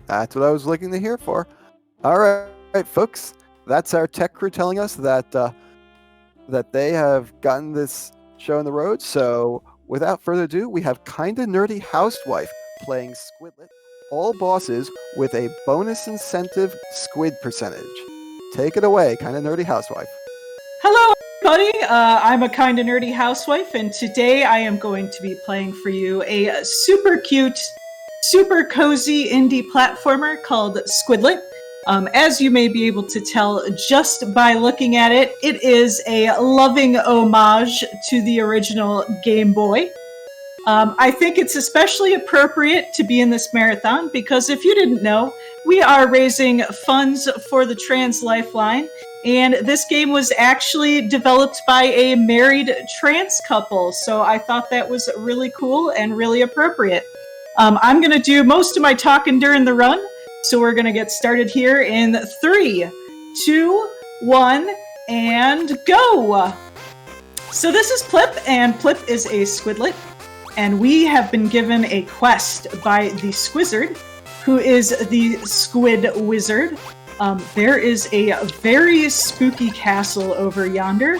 That's what I was looking to hear for. All right, folks. That's our tech crew telling us that that they have gotten this show on the road. So, without further ado, we have KindaNerdyHousewife playing Squidlit, all bosses with a bonus incentive squid percentage. Take it away, KindaNerdyHousewife. Hello, everybody. I'm a kinda nerdy housewife, and today I am going to be playing for you a super cute, super cozy indie platformer called Squidlit. As you may be able to tell just by looking at it, it is a loving homage to the original Game Boy. I think it's especially appropriate to be in this marathon because if you didn't know, we are raising funds for the Trans Lifeline, and this game was actually developed by a married trans couple, so I thought that was really cool and really appropriate. I'm going to do most of my talking during the run, so we're going to get started here in 3, 2, 1, and go! So this is Plip, and Plip is a Squidlit, and we have been given a quest by the Squizzard, who is the Squid Wizard. There is a very spooky castle over yonder,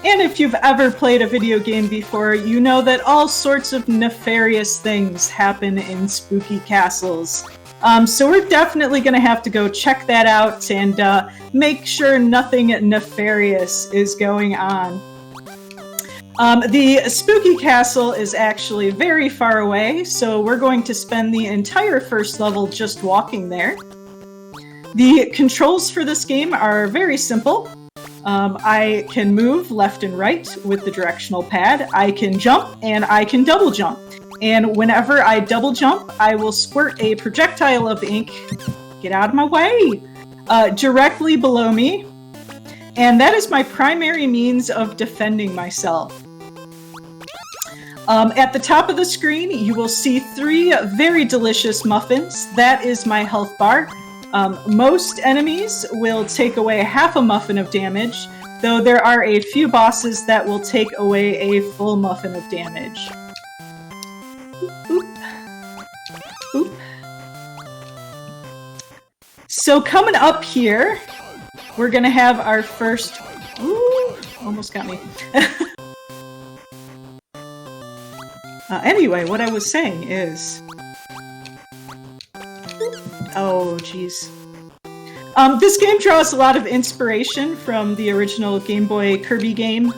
and if you've ever played a video game before, you know that all sorts of nefarious things happen in spooky castles. So we're definitely going to have to go check that out and make sure nothing nefarious is going on. The spooky castle is actually very far away, so we're going to spend the entire first level just walking there. The controls for this game are very simple. I can move left and right with the directional pad. I can jump and I can double jump. And whenever I double jump, I will squirt a projectile of ink, get out of my way, directly below me. And that is my primary means of defending myself. At the top of the screen, you will see 3 very delicious muffins. That is my health bar. Most enemies will take away half a muffin of damage, though there are a few bosses that will take away a full muffin of damage. Oop. Oop. So coming up here, we're going to have our first... Ooh, almost got me. Anyway, what I was saying is... Oh, jeez. This game draws a lot of inspiration from the original Game Boy Kirby game.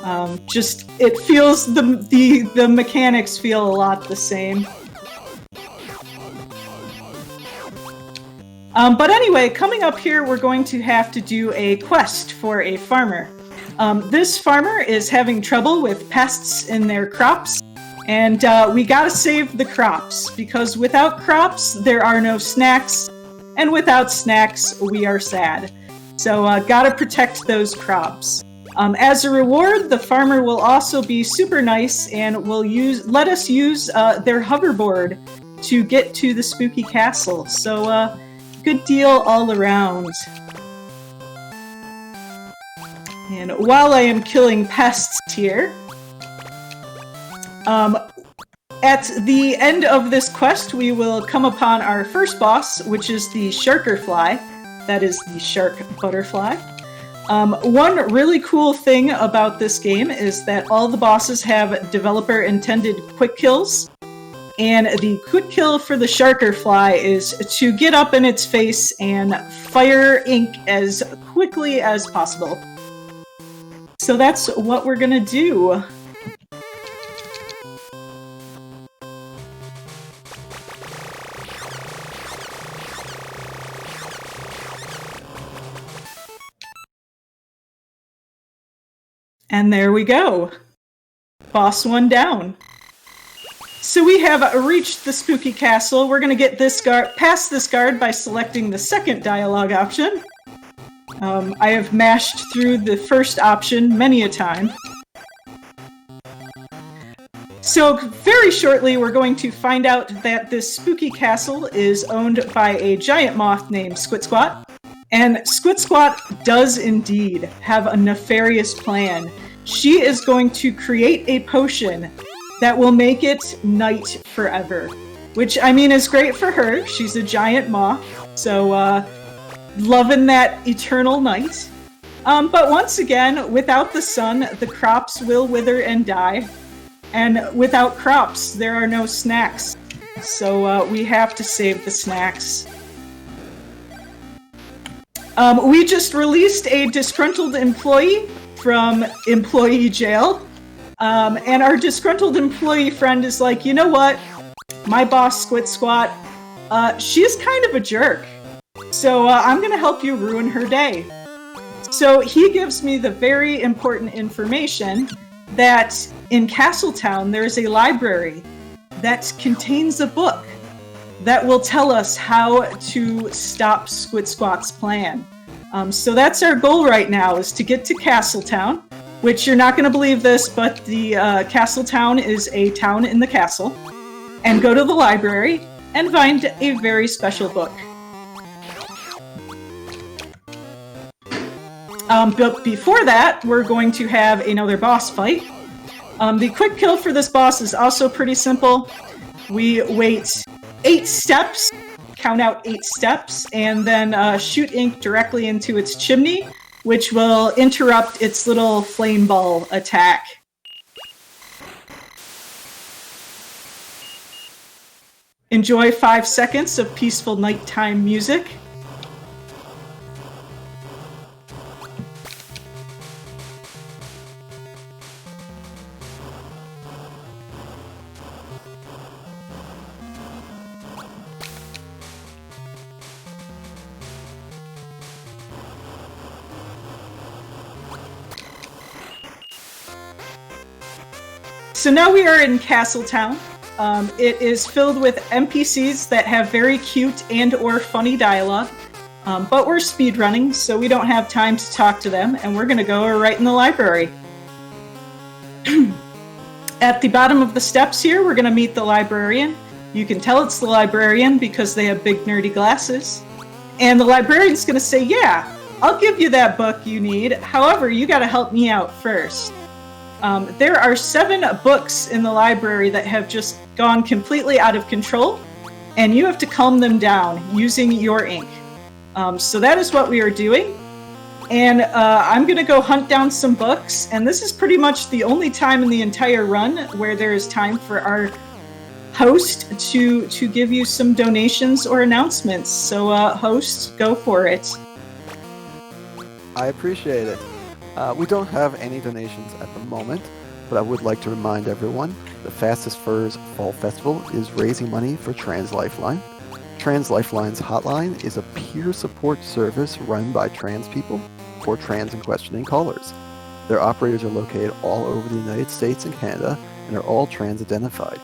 It feels, the mechanics feel a lot the same. But anyway, coming up here, we're going to have to do a quest for a farmer. This farmer is having trouble with pests in their crops. And we gotta save the crops, because without crops, there are no snacks, and without snacks, we are sad. So gotta protect those crops. As a reward, the farmer will also be super nice and will let us use their hoverboard to get to the spooky castle. So good deal all around. And while I am killing pests here, at the end of this quest, we will come upon our first boss, which is the Sharkerfly. That is the shark butterfly. One really cool thing about this game is that all the bosses have developer-intended quick kills, and the quick kill for the Sharkerfly is to get up in its face and fire ink as quickly as possible. So that's what we're gonna do. And there we go. Boss 1 down. So we have reached the spooky castle. We're going to get past this guard by selecting the second dialogue option. I have mashed through the first option many a time. So very shortly, we're going to find out that this spooky castle is owned by a giant moth named Squitsquat. And Squitsquat does indeed have a nefarious plan. She is going to create a potion that will make it night forever. which I mean is great for her. She's a giant moth, so loving that eternal night. But once again, without the sun, the crops will wither and die. And without crops, there are no snacks. So we have to save the snacks. We just released a disgruntled employee from employee jail. And our disgruntled employee friend is like, you know what? My boss, Squid Squat, she's kind of a jerk. So I'm going to help you ruin her day. So he gives me the very important information that in Castletown there's a library that contains a book that will tell us how to stop Squid Squat's plan. So that's our goal right now, is to get to Castletown, which you're not going to believe this, but the Castletown is a town in the castle, and go to the library and find a very special book. But before that, we're going to have another boss fight. The quick kill for this boss is also pretty simple. We wait 8 steps, count out 8 steps, and then shoot ink directly into its chimney, which will interrupt its little flame ball attack. Enjoy 5 seconds of peaceful nighttime music. So now we are in Castletown. It is filled with NPCs that have very cute and or funny dialogue, but we're speedrunning, so we don't have time to talk to them, and we're going to go right in the library. At the bottom of the steps here, we're going to meet the librarian. You can tell it's the librarian because they have big nerdy glasses. And the librarian's going to say, yeah, I'll give you that book you need. However, you got to help me out first. There are 7 books in the library that have just gone completely out of control, and you have to calm them down using your ink. So that is what we are doing. And I'm going to go hunt down some books, and this is pretty much the only time in the entire run where there is time for our host to give you some donations or announcements. So host, go for it. I appreciate it. We don't have any donations at the moment, but I would like to remind everyone the Fastest Furs Fall Festival is raising money for Trans Lifeline. Trans Lifeline's hotline is a peer support service run by trans people for trans and questioning callers. Their operators are located all over the United States and Canada and are all trans identified.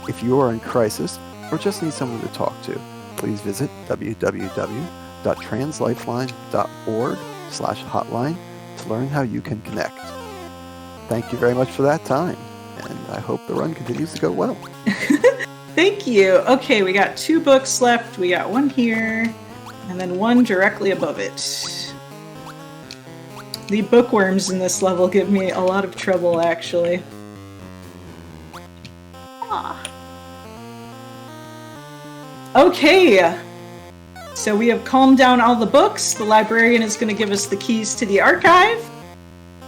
If you are in crisis or just need someone to talk to, please visit www.translifeline.org/hotline to learn how you can connect. Thank you very much for that time, and I hope the run continues to go well. Thank you. Okay, we got 2 books left. We got one here, and then one directly above it. The bookworms in this level give me a lot of trouble, actually. Okay, so we have calmed down all the books. The librarian is going to give us the keys to the archive,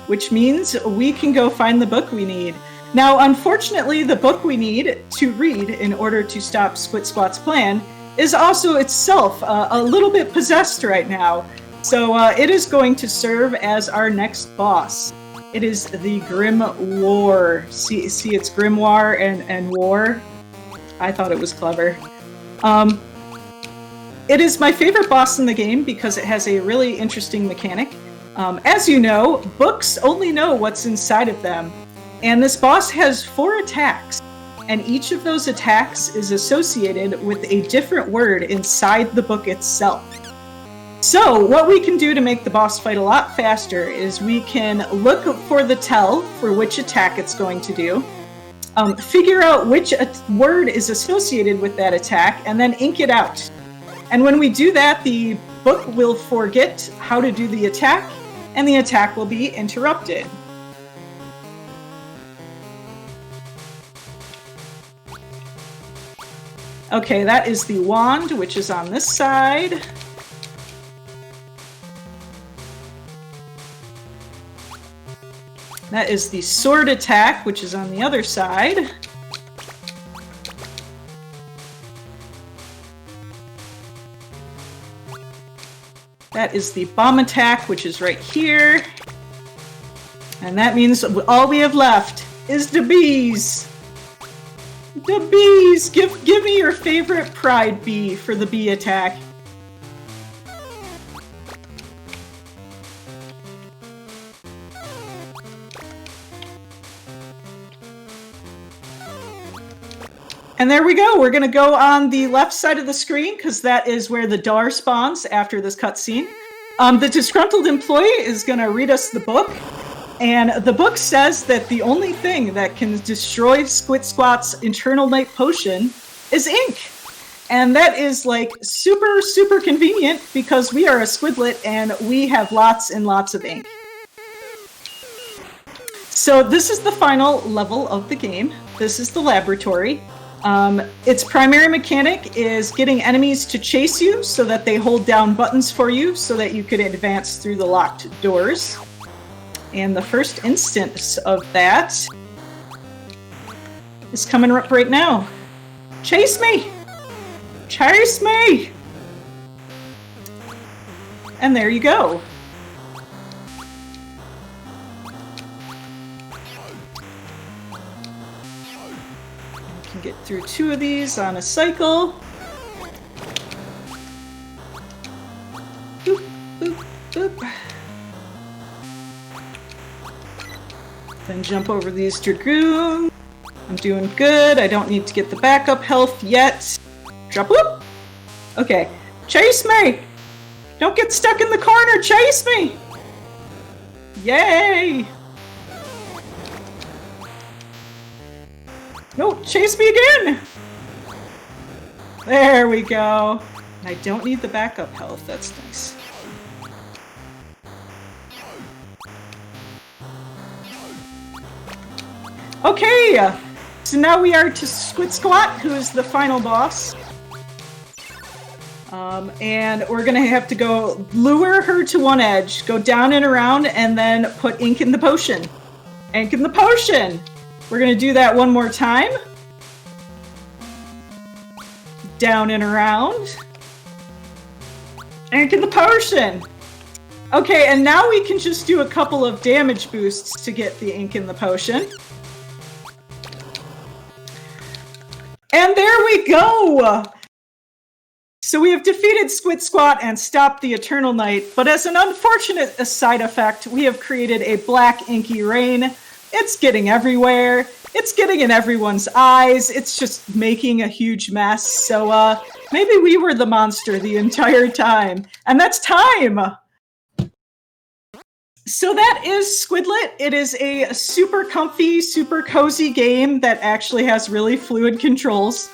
which means we can go find the book we need. Now, unfortunately, the book we need to read in order to stop Squid Squat's plan is also itself a little bit possessed right now. So it is going to serve as our next boss. It is the Grim War. See, it's Grimoire and War. I thought it was clever. It is my favorite boss in the game because it has a really interesting mechanic. As you know, books only know what's inside of them. And this boss has 4 attacks. And each of those attacks is associated with a different word inside the book itself. So what we can do to make the boss fight a lot faster is we can look for the tell for which attack it's going to do, figure out which word is associated with that attack, and then ink it out. And when we do that, the book will forget how to do the attack, and the attack will be interrupted. Okay, that is the wand, which is on this side. That is the sword attack, which is on the other side. That is the bomb attack, which is right here. And that means all we have left is the bees. The bees! Give me your favorite pride bee for the bee attack. And there we go. We're going to go on the left side of the screen because that is where the door spawns after this cutscene. The disgruntled employee is going to read us the book. And the book says that the only thing that can destroy Squid Squat's Eternal Night Potion is ink. And that is like super, super convenient because we are a Squidlit and we have lots and lots of ink. So this is the final level of the game. This is the laboratory. Its primary mechanic is getting enemies to chase you so that they hold down buttons for you so that you can advance through the locked doors. And the first instance of that is coming up right now. Chase me! Chase me! And there you go. You can get through 2 of these on a cycle. Boop, boop, boop. Then jump over these dragoons. I'm doing good. I don't need to get the backup health yet. Drop, whoop! Okay. Chase me! Don't get stuck in the corner! Chase me! Yay! No, chase me again! There we go. I don't need the backup health. That's nice. Okay, so now we are to Squid Squat, who is the final boss. And we're gonna have to go lure her to one edge, go down and around, and then put ink in the potion. Ink in the potion! We're gonna do that one more time. Down and around. Ink in the potion! Okay, and now we can just do a couple of damage boosts to get the ink in the potion. And there we go! So we have defeated Squid Squat and stopped the Eternal Night, but as an unfortunate side effect, we have created a black inky rain. It's getting everywhere. It's getting in everyone's eyes. It's just making a huge mess. So maybe we were the monster the entire time. And that's time! So that is Squidlit. It is a super comfy, super cozy game that actually has really fluid controls.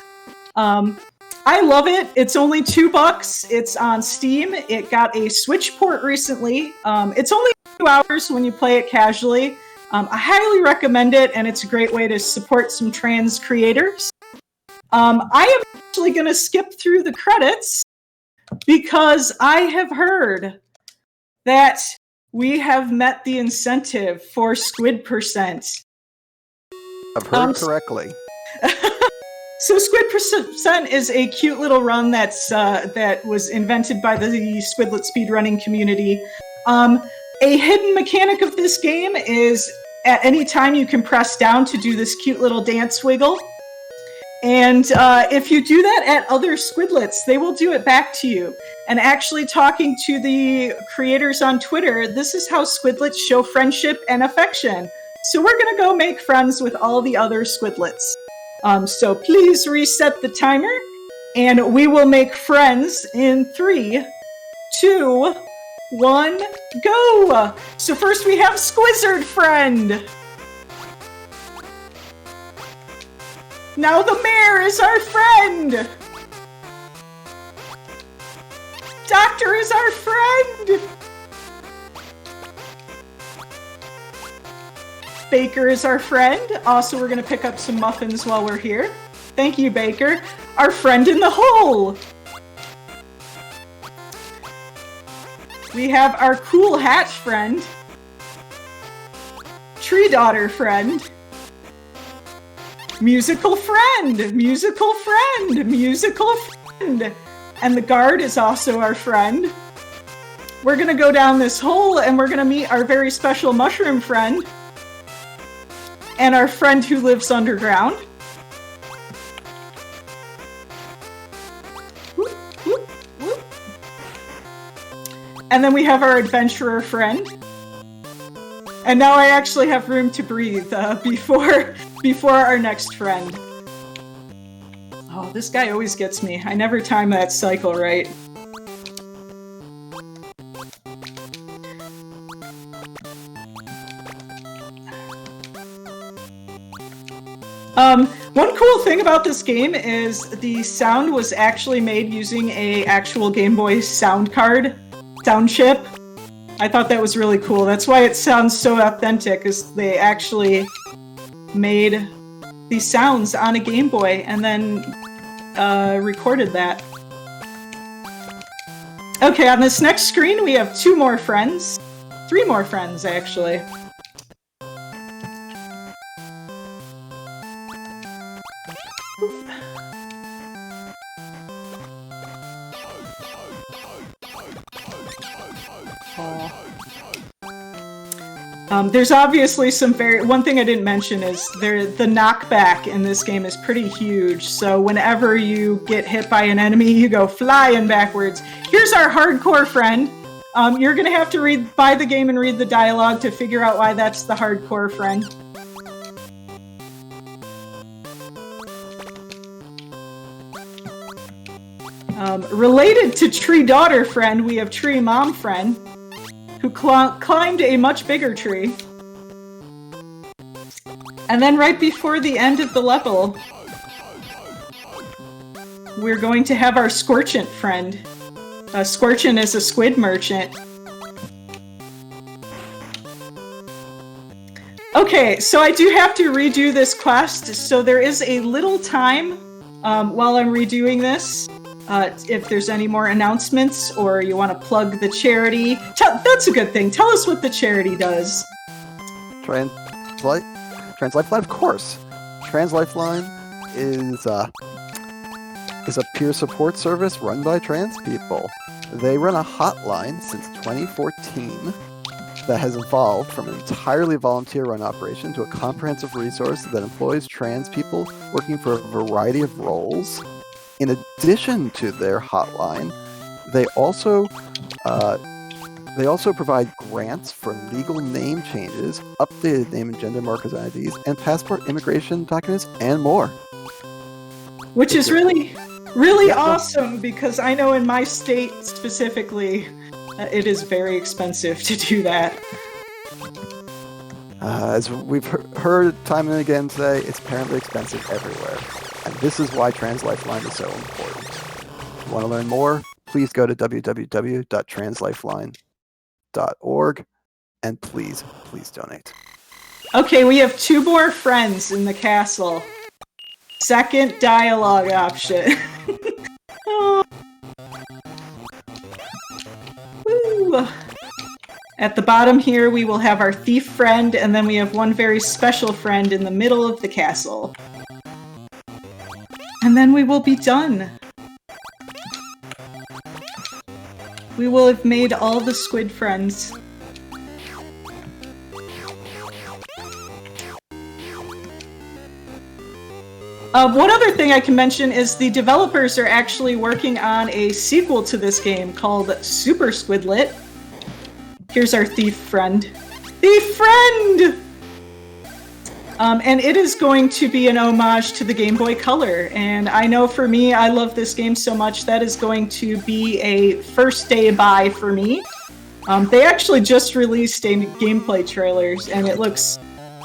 I love it. It's only $2. It's on Steam. It got a Switch port recently. It's only 2 hours when you play it casually. I highly recommend it, and it's a great way to support some trans creators. I am actually going to skip through the credits because I have heard that we have met the incentive for Squid%. I've heard correctly. So Squid% is a cute little run that's that was invented by the Squidlit speedrunning community. A hidden mechanic of this game is at any time you can press down to do this cute little dance wiggle. And if you do that at other Squidlets, they will do it back to you. And actually talking to the creators on Twitter, this is how Squidlets show friendship and affection. So we're going to go make friends with all the other Squidlets. So please reset the timer, and we will make friends in 3, 2, 1, go! So first we have Squizzard Friend! Now the mayor is our friend! Doctor is our friend! Baker is our friend. Also, we're going to pick up some muffins while we're here. Thank you, Baker. Our friend in the hole. We have our cool hatch friend. Tree daughter friend. Musical friend. Musical friend. Musical friend. And the guard is also our friend. We're gonna go down this hole and we're gonna meet our very special mushroom friend. And our friend who lives underground. Whoop, whoop, whoop. And then we have our adventurer friend. And now I actually have room to breathe before our next friend. Oh, this guy always gets me. I never time that cycle right. One cool thing about this game is the sound was actually made using a actual Game Boy sound chip. I thought that was really cool. That's why it sounds so authentic, is they actually made these sounds on a Game Boy and then recorded that. Okay, on this next screen we have 2 more friends. 3 more friends, actually. There's obviously some one thing I didn't mention is the knockback in this game is pretty huge, so whenever you get hit by an enemy, you go flying backwards. Here's our hardcore friend. You're gonna have to buy the game and read the dialogue to figure out why that's the hardcore friend. Related to Tree Daughter friend, we have Tree Mom friend, who climbed a much bigger tree. And then right before the end of the level, we're going to have our Scorchant friend. Scorchant is a squid merchant. Okay, so I do have to redo this quest, so there is a little time while I'm redoing this. If there's any more announcements or you want to plug the charity, that's a good thing. Tell us what the charity does. Translifeline, of course. Translifeline is a peer support service run by trans people. They run a hotline since 2014 that has evolved from an entirely volunteer-run operation to a comprehensive resource that employs trans people working for a variety of roles. In addition to their hotline, they also provide grants for legal name changes, updated name and gender markers IDs, and passport immigration documents, and more. Which is really, really awesome, because I know in my state specifically, it is very expensive to do that. As we've heard time and again today, it's apparently expensive everywhere. And this is why Translifeline is so important. If you want to learn more, please go to www.translifeline.org and please donate. Okay, we have 2 more friends in the castle. Second dialogue option. Oh. Woo. At the bottom here, we will have our thief friend, and then we have one very special friend in the middle of the castle. And then we will be done. We will have made all the squid friends. One other thing I can mention is the developers are actually working on a sequel to this game called Super Squidlit. Here's our thief friend. Thief friend! And it is going to be an homage to the Game Boy Color. And I know for me, I love this game so much, that is going to be a first day buy for me. They actually just released a gameplay trailers, and it looks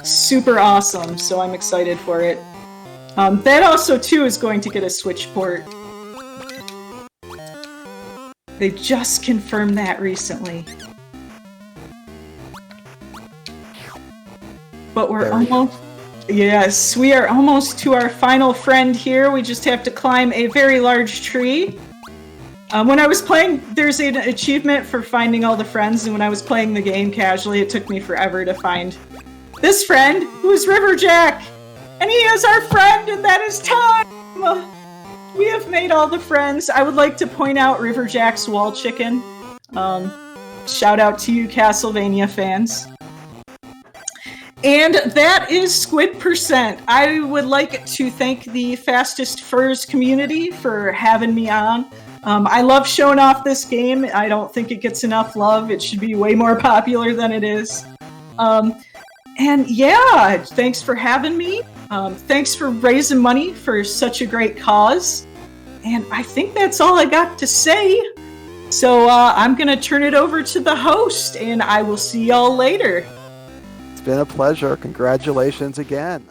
super awesome, so I'm excited for it. That also, too, is going to get a Switch port. They just confirmed that recently. But we're Yes, we are almost to our final friend here. We just have to climb a very large tree. When I was playing, there's an achievement for finding all the friends, and when I was playing the game casually, it took me forever to find this friend, who's Riverjack! And he is our friend, and that is time! We have made all the friends. I would like to point out Riverjack's wall chicken. Shout out to you, Castlevania fans. And that is Squid%. I would like to thank the Fastest Furs community for having me on. I love showing off this game. I don't think it gets enough love. It should be way more popular than it is. And yeah, thanks for having me. Thanks for raising money for such a great cause. And I think that's all I got to say. So I'm going to turn it over to the host, and I will see y'all later. It's been a pleasure. Congratulations again.